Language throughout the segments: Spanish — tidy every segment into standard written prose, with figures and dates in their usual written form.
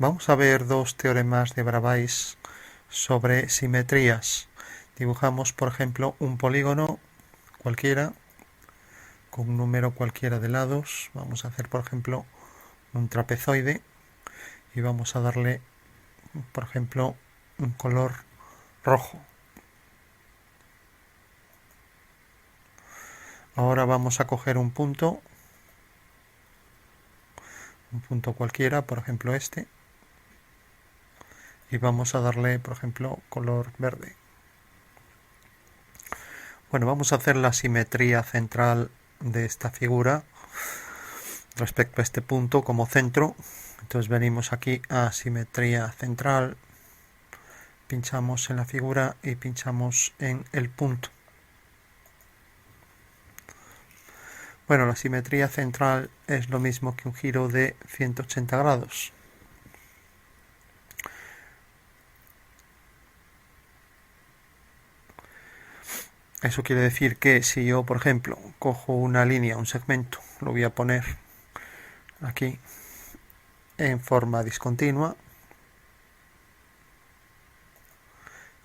Vamos a ver dos teoremas de Bravais sobre simetrías. Dibujamos, por ejemplo, un polígono cualquiera con un número cualquiera de lados. Vamos a hacer, por ejemplo, un trapezoide y vamos a darle, por ejemplo, un color rojo. Ahora vamos a coger un punto cualquiera, por ejemplo este, y vamos a darle, por ejemplo, color verde. Bueno, vamos a hacer la simetría central de esta figura respecto a este punto como centro. Entonces venimos aquí a simetría central, pinchamos en la figura y pinchamos en el punto. Bueno, la simetría central es lo mismo que un giro de 180 grados. Eso quiere decir que si yo, por ejemplo, cojo una línea, un segmento, lo voy a poner aquí en forma discontinua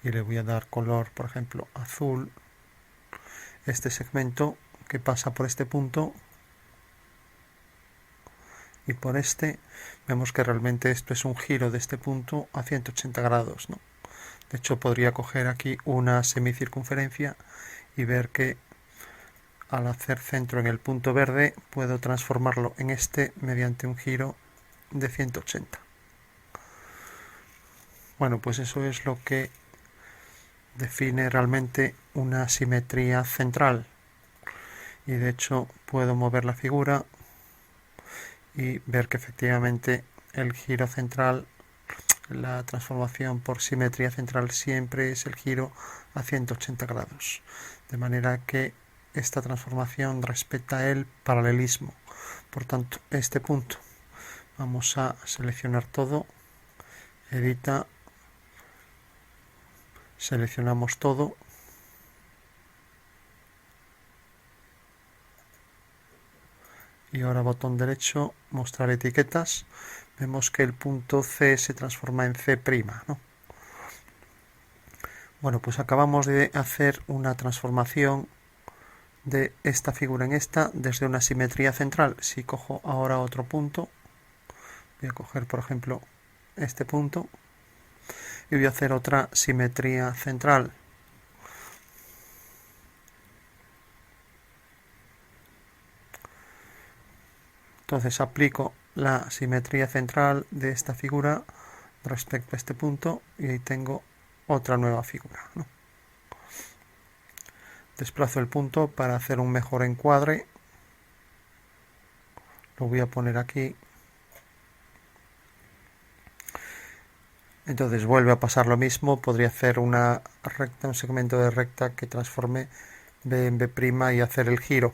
y le voy a dar color, por ejemplo, azul. Este segmento que pasa por este punto y por este, vemos que realmente esto es un giro de este punto a 180 grados, ¿no? De hecho, podría coger aquí una semicircunferencia y ver que al hacer centro en el punto verde puedo transformarlo en este mediante un giro de 180. Bueno, pues eso es lo que define realmente una simetría central. Y de hecho puedo mover la figura y ver que efectivamente el giro central, la transformación por simetría central siempre es el giro a 180 grados. De manera que esta transformación respeta el paralelismo. Por tanto, este punto vamos a seleccionar todo, edita, seleccionamos todo y ahora botón derecho, mostrar etiquetas. Vemos que el punto C se transforma en C', ¿no? Bueno, pues acabamos de hacer una transformación de esta figura en esta desde una simetría central. Si cojo ahora otro punto, voy a coger por ejemplo este punto y voy a hacer otra simetría central. Entonces aplico la simetría central de esta figura respecto a este punto y ahí tengo otra nueva figura, ¿no? Desplazo el punto para hacer un mejor encuadre. Lo voy a poner aquí. Entonces vuelve a pasar lo mismo. Podría hacer una recta, un segmento de recta que transforme B en B' y hacer el giro.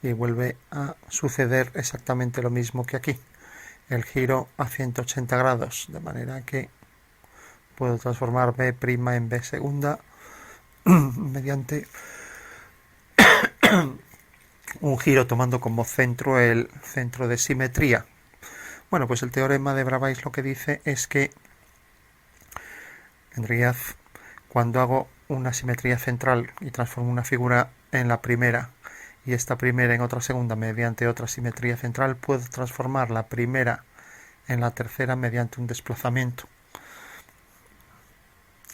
Y vuelve a suceder exactamente lo mismo que aquí. El giro a 180 grados. De manera que puedo transformar B' en B segunda mediante un giro tomando como centro el centro de simetría. Bueno, pues el teorema de Bravais lo que dice es que en realidad cuando hago una simetría central y transformo una figura en la primera y esta primera en otra segunda mediante otra simetría central, puedo transformar la primera en la tercera mediante un desplazamiento.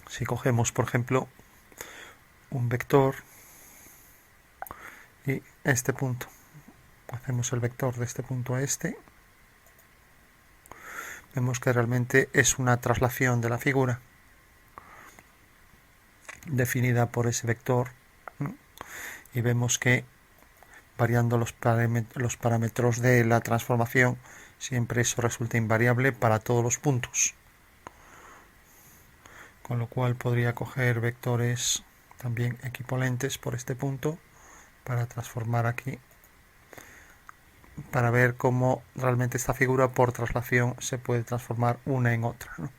Si cogemos, por ejemplo, un vector y este punto, hacemos el vector de este punto a este, vemos que realmente es una traslación de la figura definida por ese vector, ¿no? Y vemos que variando los parámetros de la transformación siempre eso resulta invariable para todos los puntos, con lo cual podría coger vectores también equivalentes por este punto para transformar aquí, para ver cómo realmente esta figura por traslación se puede transformar una en otra, ¿no?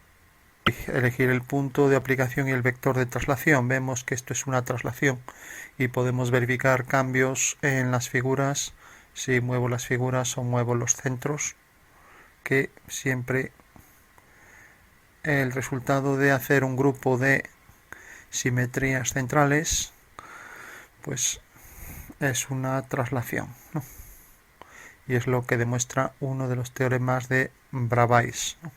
Elegir el punto de aplicación y el vector de traslación. Vemos que esto es una traslación y podemos verificar cambios en las figuras si muevo las figuras o muevo los centros, que siempre el resultado de hacer un grupo de simetrías centrales, pues es una traslación, ¿no? Y es lo que demuestra uno de los teoremas de Bravais, ¿no?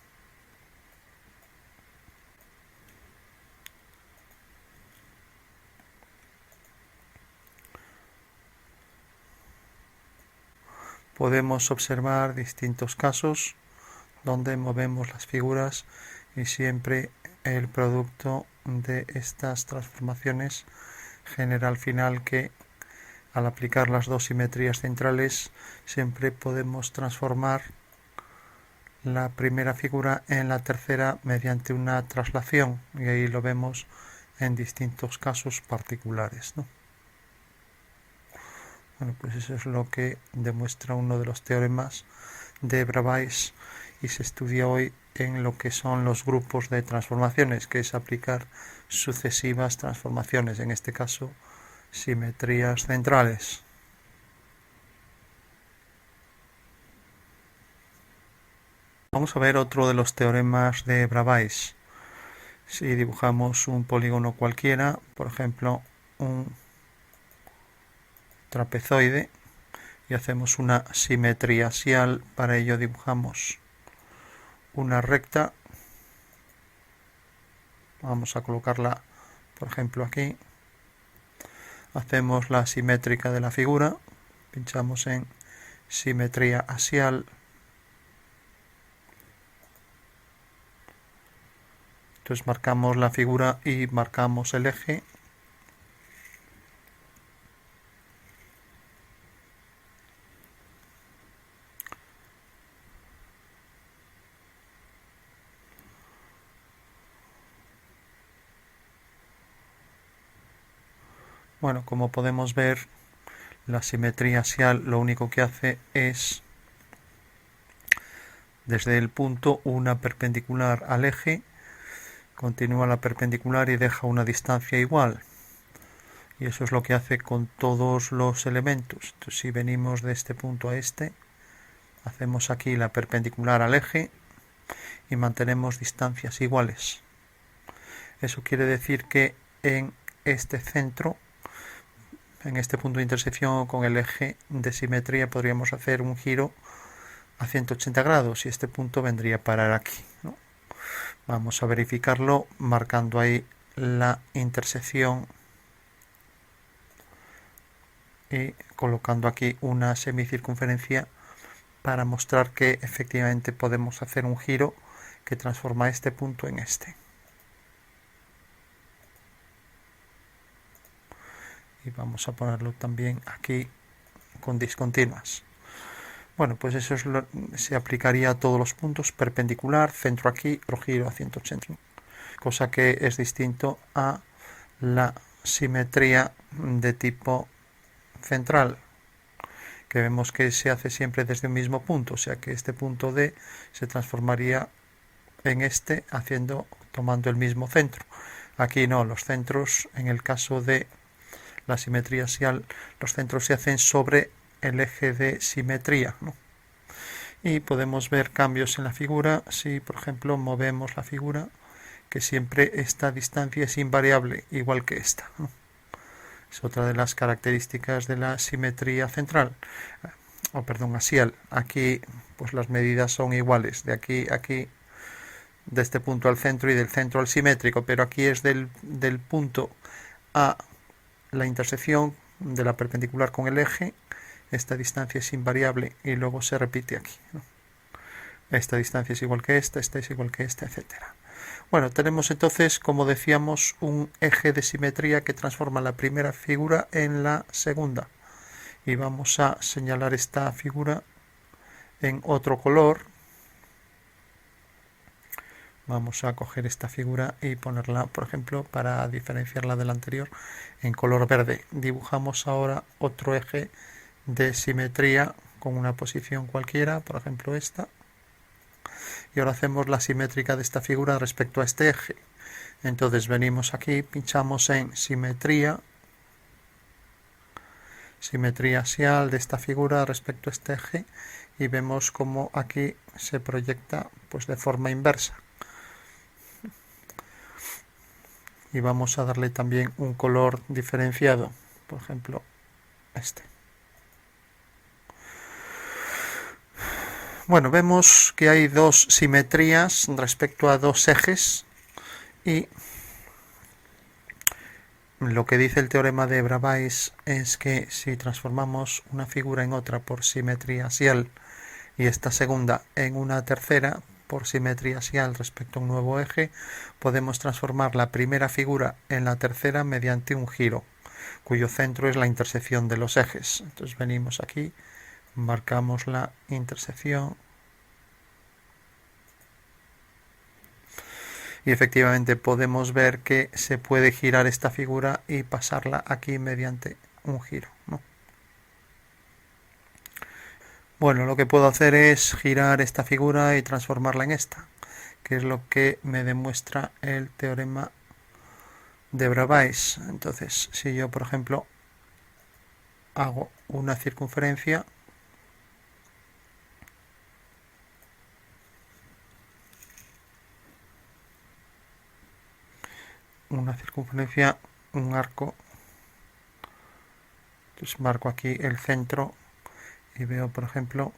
Podemos observar distintos casos donde movemos las figuras y siempre el producto de estas transformaciones genera al final que al aplicar las dos simetrías centrales siempre podemos transformar la primera figura en la tercera mediante una traslación, y ahí lo vemos en distintos casos particulares, ¿no? Bueno, pues eso es lo que demuestra uno de los teoremas de Bravais y se estudia hoy en lo que son los grupos de transformaciones, que es aplicar sucesivas transformaciones, en este caso simetrías centrales. Vamos a ver otro de los teoremas de Bravais. Si dibujamos un polígono cualquiera, por ejemplo un trapezoide, y hacemos una simetría axial, para ello dibujamos una recta, vamos a colocarla por ejemplo aquí, hacemos la simétrica de la figura, pinchamos en simetría axial, entonces marcamos la figura y marcamos el eje. Bueno, como podemos ver, la simetría axial lo único que hace es desde el punto una perpendicular al eje, continúa la perpendicular y deja una distancia igual. Y eso es lo que hace con todos los elementos. Entonces, si venimos de este punto a este, hacemos aquí la perpendicular al eje y mantenemos distancias iguales. Eso quiere decir que en este centro, en este punto de intersección con el eje de simetría, podríamos hacer un giro a 180 grados y este punto vendría a parar aquí, ¿no? Vamos a verificarlo marcando ahí la intersección y colocando aquí una semicircunferencia para mostrar que efectivamente podemos hacer un giro que transforma este punto en este. Y vamos a ponerlo también aquí con discontinuas. Bueno, pues eso se aplicaría a todos los puntos, perpendicular, centro aquí, otro giro a 180, cosa que es distinto a la simetría de tipo central, que vemos que se hace siempre desde un mismo punto, o sea que este punto D se transformaría en este tomando el mismo centro. Aquí no, los centros, en el caso de la simetría axial, los centros se hacen sobre el eje de simetría, ¿no? Y podemos ver cambios en la figura si, por ejemplo, movemos la figura, que siempre esta distancia es invariable, igual que esta, ¿no? Es otra de las características de la simetría central, axial. Aquí pues las medidas son iguales, de aquí a aquí, de este punto al centro y del centro al simétrico, pero aquí es del punto a la intersección de la perpendicular con el eje, esta distancia es invariable y luego se repite aquí, ¿no? Esta distancia es igual que esta es igual que esta, etcétera. Bueno, tenemos entonces, como decíamos, un eje de simetría que transforma la primera figura en la segunda. Y vamos a señalar esta figura en otro color. Vamos a coger esta figura y ponerla, por ejemplo, para diferenciarla de la anterior, en color verde. Dibujamos ahora otro eje de simetría con una posición cualquiera, por ejemplo esta. Y ahora hacemos la simétrica de esta figura respecto a este eje. Entonces venimos aquí, pinchamos en simetría axial de esta figura respecto a este eje y vemos como aquí se proyecta pues de forma inversa. y vamos a darle también un color diferenciado, por ejemplo este. Bueno, vemos que hay dos simetrías respecto a dos ejes, y lo que dice el teorema de Bravais es que si transformamos una figura en otra por simetría axial y esta segunda en una tercera por simetría axial respecto a un nuevo eje, podemos transformar la primera figura en la tercera mediante un giro, cuyo centro es la intersección de los ejes. Entonces venimos aquí, marcamos la intersección y efectivamente podemos ver que se puede girar esta figura y pasarla aquí mediante un giro, ¿no? Bueno, lo que puedo hacer es girar esta figura y transformarla en esta, que es lo que me demuestra el teorema de Bravais. Entonces, si yo, por ejemplo, hago una circunferencia, un arco, entonces marco aquí el centro y veo, por ejemplo,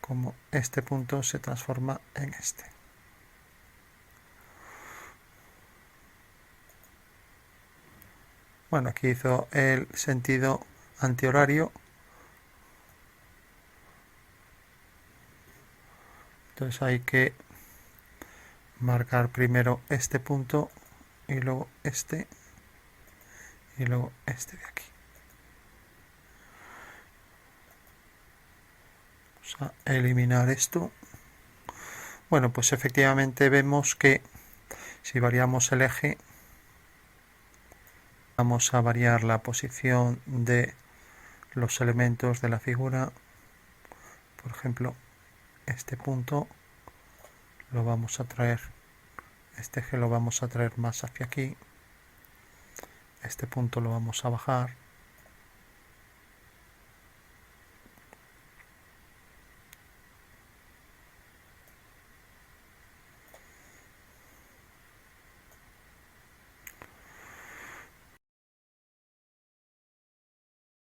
cómo este punto se transforma en este. Bueno, aquí hizo el sentido antihorario. Entonces hay que marcar primero este punto y luego este y luego este de aquí. Vamos a eliminar esto. Bueno, pues efectivamente vemos que si variamos el eje, vamos a variar la posición de los elementos de la figura. Por ejemplo, este punto lo vamos a traer, este eje lo vamos a traer más hacia aquí, este punto lo vamos a bajar